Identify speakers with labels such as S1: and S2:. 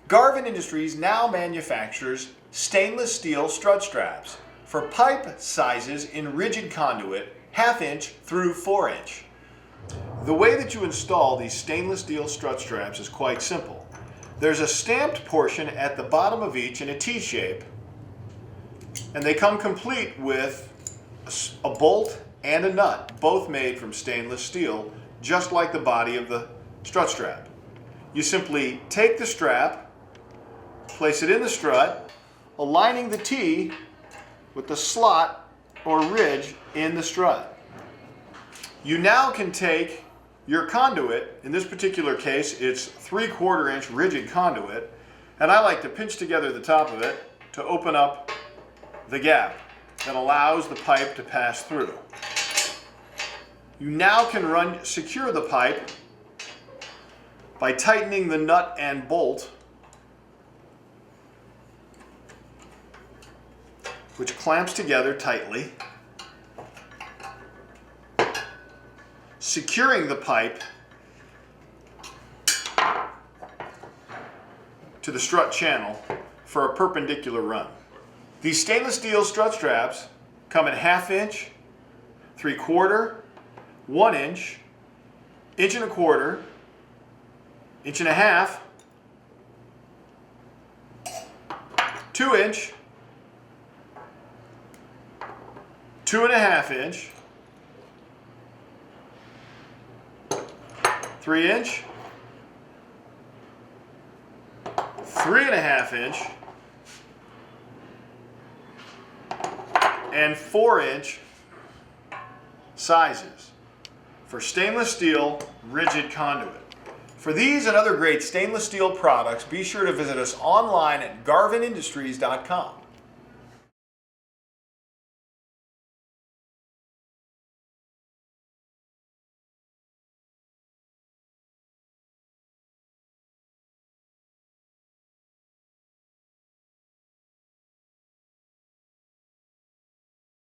S1: Garvin Industries now manufactures stainless steel strut straps for pipe sizes in rigid conduit, 1/2 inch through 4 inch. The way that you install these stainless steel strut straps is quite simple. There's a stamped portion at the bottom of each in a T-shape, and they come complete with a bolt and a nut, both made from stainless steel, just like the body of the strut strap. You simply take the strap, place it in the strut, aligning the T with the slot or ridge in the strut. You now can take your conduit, in this particular case it's 3/4 inch rigid conduit, and I like to pinch together the top of it to open up the gap that allows the pipe to pass through. You now can secure the pipe by tightening the nut and bolt, which clamps together tightly, securing the pipe to the strut channel for a perpendicular run. These stainless steel strut straps come in 1/2 inch, 3/4, 1 inch, 1.25 inch, 1.5 inch, 2 inch, 2.5 inch, 3 inch, 3.5 inch, and 4 inch sizes for stainless steel rigid conduit. For these and other great stainless steel products, be sure to visit us online at garvinindustries.com.